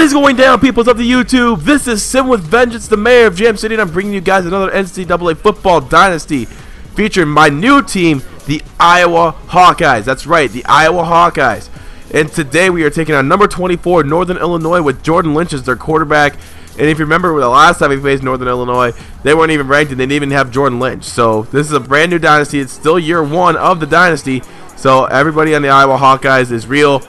What is going down, peoples of the YouTube? This is Sim with Vengeance, the mayor of Jam City, and I'm bringing you guys another NCAA football dynasty featuring my new team, the Iowa Hawkeyes. That's right, the Iowa Hawkeyes. And today we are taking on number 24, Northern Illinois, with Jordan Lynch as their quarterback. And if you remember the last time we faced Northern Illinois, they weren't even ranked and they didn't even have Jordan Lynch. So this is a brand new dynasty. It's still year one of the dynasty. So everybody on the Iowa Hawkeyes is real.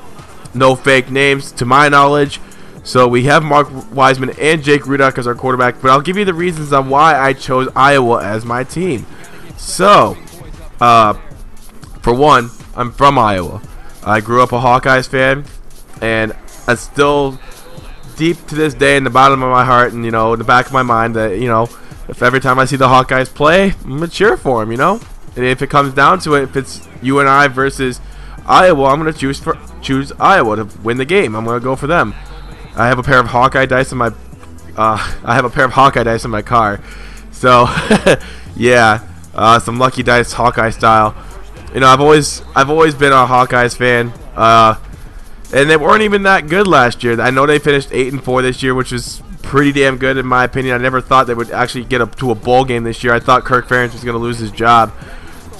No fake names, to my knowledge. So we have Mark Wiseman and Jake Rudock as our quarterback, but I'll give you the reasons on why I chose Iowa as my team. So, for one, I'm from Iowa. I grew up a Hawkeyes fan, and I still, deep to this day, in the bottom of my heart and, you know, in the back of my mind, that, you know, if every time I see the Hawkeyes play, I'm going to cheer for them, you know? And if it comes down to it, if it's you and I versus Iowa, I'm going to choose Iowa to win the game. I'm going to go for them. I have a pair of Hawkeye dice in my car. So yeah, some lucky dice Hawkeye style. You know, I've always been a Hawkeyes fan. And they weren't even that good last year. I know they finished 8-4 this year, which is pretty damn good in my opinion. I never thought they would actually get up to a bowl game this year. I thought Kirk Ferentz was going to lose his job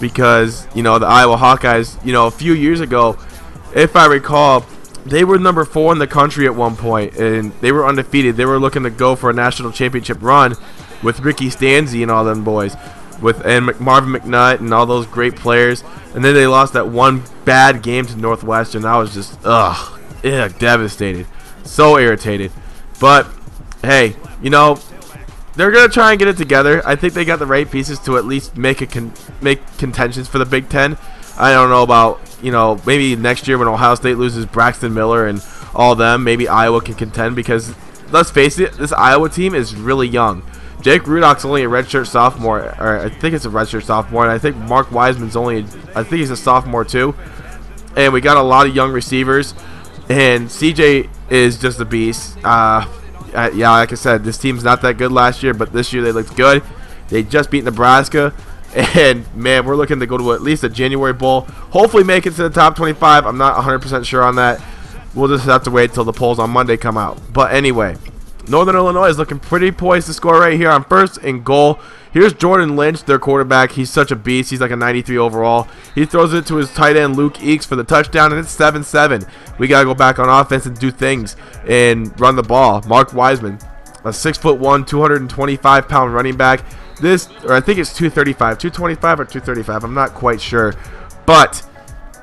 because, you know, the Iowa Hawkeyes, you know, a few years ago, if I recall, they were number 4 in the country at one point, and they were undefeated. They were looking to go for a national championship run with Ricky Stanzi and all them boys, and Marvin McNutt and all those great players. And then they lost that one bad game to Northwestern. I was just, devastated. So irritated. But, hey, you know, they're going to try and get it together. I think they got the right pieces to at least make contentions for the Big Ten. I don't know about, you know, maybe next year when Ohio State loses Braxton Miller and all them, maybe Iowa can contend, because let's face it, this Iowa team is really young. Jake Rudock's only a redshirt sophomore, or I think it's a redshirt sophomore, and I think Mark Wiseman's I think he's a sophomore too. And we got a lot of young receivers, and CJ is just a beast. Yeah, like I said, this team's not that good last year, but this year they looked good. They just beat Nebraska. And, man, we're looking to go to at least a January Bowl. Hopefully make it to the top 25. I'm not 100% sure on that. We'll just have to wait until the polls on Monday come out. But anyway, Northern Illinois is looking pretty poised to score right here on first and goal. Here's Jordan Lynch, their quarterback. He's such a beast. He's like a 93 overall. He throws it to his tight end, Luke Eakes, for the touchdown, and it's 7-7. We got to go back on offense and do things and run the ball. Mark Wiseman, a 6'1", 225-pound running back. I think it's 225 or 235. I'm not quite sure. But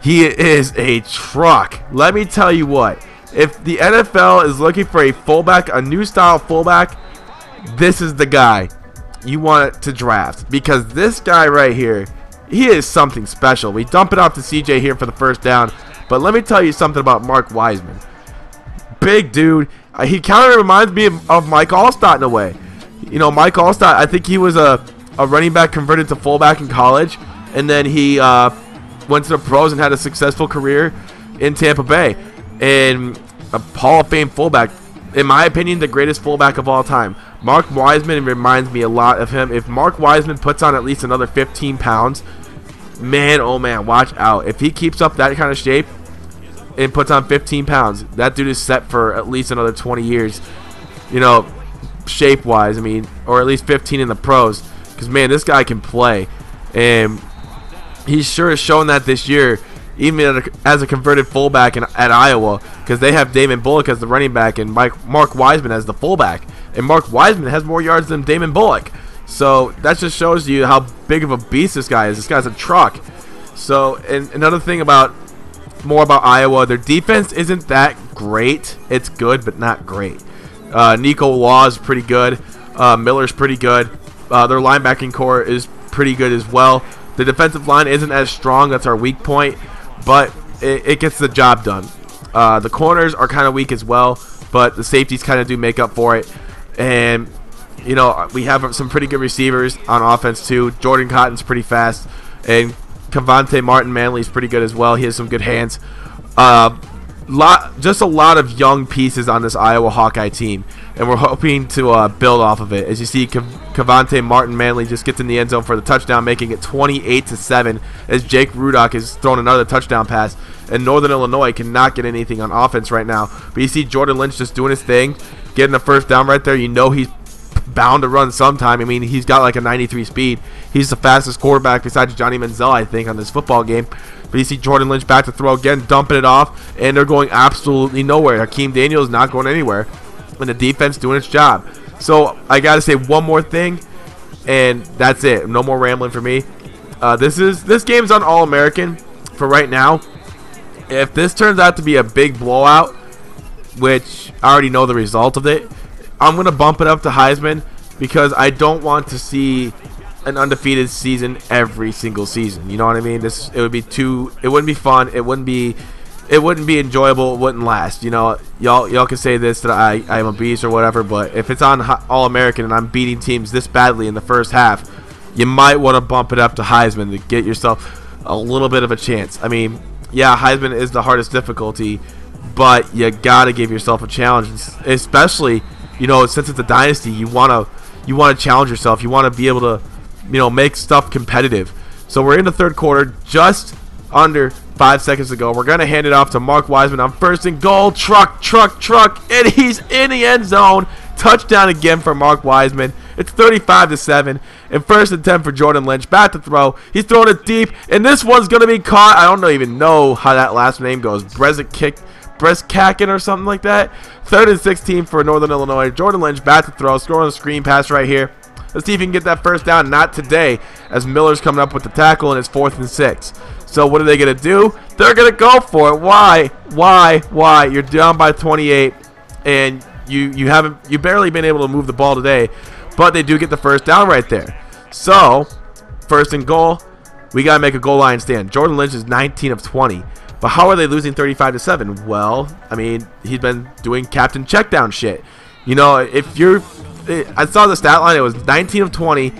he is a truck. Let me tell you what. If the NFL is looking for a fullback, a new style fullback, this is the guy you want to draft. Because this guy right here, he is something special. We dump it off to CJ here for the first down. But let me tell you something about Mark Wiseman. Big dude. He kind of reminds me of Mike Allstott in a way. You know, Mike Allstott, I think he was a running back converted to fullback in college, and then he went to the pros and had a successful career in Tampa Bay. And a Hall of Fame fullback, in my opinion, the greatest fullback of all time. Mark Wiseman reminds me a lot of him. If Mark Wiseman puts on at least another 15 pounds, man, oh man, watch out. If he keeps up that kind of shape and puts on 15 pounds, that dude is set for at least another 20 years. You know, shape-wise, I mean, or at least 15 in the pros, because, man, this guy can play, and he sure has shown that this year, even as a converted fullback at Iowa, because they have Damon Bullock as the running back and Mark Wiseman as the fullback, and Mark Wiseman has more yards than Damon Bullock, so that just shows you how big of a beast this guy is. This guy's a truck. So, and another thing more about Iowa, their defense isn't that great. It's good, but not great. Nico Law is pretty good. Miller's pretty good. Their linebacking core is pretty good as well. The defensive line isn't as strong. That's our weak point, but it gets the job done. The corners are kind of weak as well, but the safeties kind of do make up for it. And, you know, we have some pretty good receivers on offense too. Jordan Cotton's pretty fast, and Cavante Martin Manley's pretty good as well. He has some good hands. Just a lot of young pieces on this Iowa Hawkeye team, and we're hoping to build off of it. As you see, Cavante Martin Manley just gets in the end zone for the touchdown, making it 28-7, as Jake Rudock is throwing another touchdown pass, and Northern Illinois cannot get anything on offense right now. But you see Jordan Lynch just doing his thing, getting the first down right there. You know he's bound to run sometime. I mean, he's got like a 93 speed. He's the fastest quarterback besides Johnny Manziel, I think, on this football game. But you see Jordan Lynch back to throw again, dumping it off, and they're going absolutely nowhere. Hakeem Daniels is not going anywhere, and the defense doing its job. So I got to say one more thing, and that's it. No more rambling for me. This game's on All-American for right now. If this turns out to be a big blowout, which I already know the result of it, I'm going to bump it up to Heisman, because I don't want to see an undefeated season every single season. You know what I mean? It would be it wouldn't be fun. It wouldn't be enjoyable. It wouldn't last. You know, y'all can say this, that I'm a beast or whatever, but if it's on All-American and I'm beating teams this badly in the first half, you might want to bump it up to Heisman to get yourself a little bit of a chance. I mean, yeah, Heisman is the hardest difficulty, but you got to give yourself a challenge, especially, you know, since it's a dynasty. You want to challenge yourself. You want to be able to, you know, make stuff competitive. So we're in the third quarter, just under 5 seconds to go. We're going to hand it off to Mark Wiseman on 1st and goal. Truck, and he's in the end zone. Touchdown again for Mark Wiseman. It's 35-7, and 1st and 10 for Jordan Lynch. Back to throw. He's throwing it deep, and this one's going to be caught. I don't even know how that last name goes. Breskakin or something like that. 3rd and 16 for Northern Illinois. Jordan Lynch back to throw. Scoring a screen pass right here. Let's see if he can get that first down. Not today, as Miller's coming up with the tackle, and it's 4th and 6. So what are they going to do? They're going to go for it. Why? You're down by 28, and you barely been able to move the ball today, but they do get the first down right there. So 1st and goal, we got to make a goal line stand. Jordan Lynch is 19 of 20. But how are they losing 35-7? Well, I mean, he's been doing captain check down shit. You know, I saw the stat line. It was 19 of 20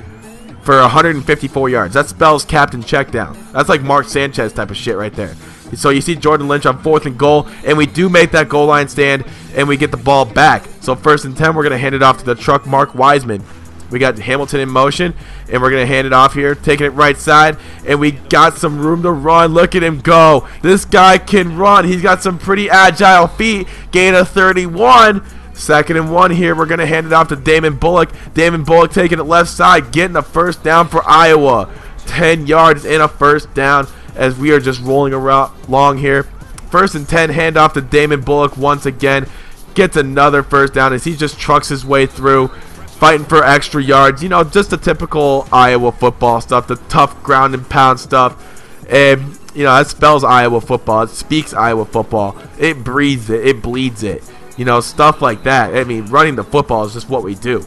for 154 yards. That spells captain check down. That's like Mark Sanchez type of shit right there. So you see Jordan Lynch on 4th and goal, and we do make that goal line stand, and we get the ball back. So 1st and 10, we're going to hand it off to the truck, Mark Wiseman. We got Hamilton in motion, and we're going to hand it off here, taking it right side, and we got some room to run. Look at him go. This guy can run. He's got some pretty agile feet. Gain of 31. 2nd and 1 here. We're going to hand it off to Damon Bullock. Damon Bullock taking it left side, getting a first down for Iowa. 10 yards and a first down, as we are just rolling along here. 1st and 10, hand off to Damon Bullock once again. Gets another first down as he just trucks his way through, fighting for extra yards. You know, just the typical Iowa football stuff, the tough ground and pound stuff. And, you know, that spells Iowa football. It speaks Iowa football. It breathes it. It bleeds it. You know, stuff like that. I mean, running the football is just what we do.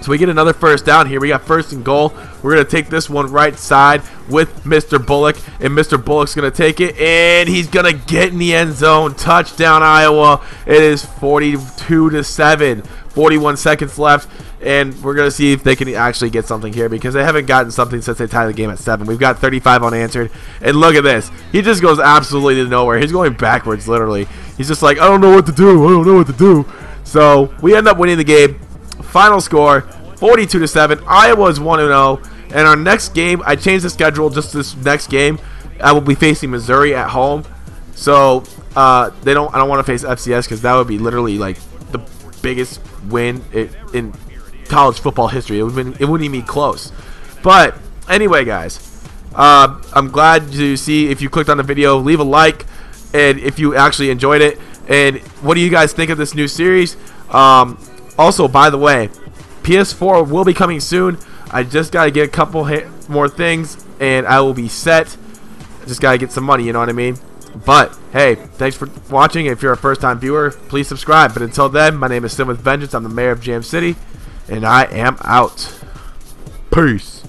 So we get another first down here. We got 1st and goal. We're going to take this one right side with Mr. Bullock. And Mr. Bullock's going to take it. And he's going to get in the end zone. Touchdown, Iowa. It is 42-7. 41 seconds left. And we're going to see if they can actually get something here, because they haven't gotten something since they tied the game at 7. We've got 35 unanswered. And look at this. He just goes absolutely to nowhere. He's going backwards, literally. He's just like, I don't know what to do. So we end up winning the game. Final score, 42-7. Iowa is 1-0. And our next game, I changed the schedule just this next game. I will be facing Missouri at home. So I don't want to face FCS, because that would be literally like the biggest win in college football history. It wouldn't even be close. But anyway, guys, I'm glad to see if you clicked on the video. Leave a like, and if you actually enjoyed it. And what do you guys think of this new series? Also, by the way, PS4 will be coming soon. I just got to get a couple more things, and I will be set. I just got to get some money, you know what I mean? But, hey, thanks for watching. If you're a first-time viewer, please subscribe. But until then, my name is Sim with Vengeance. I'm the mayor of Jam City, and I am out. Peace.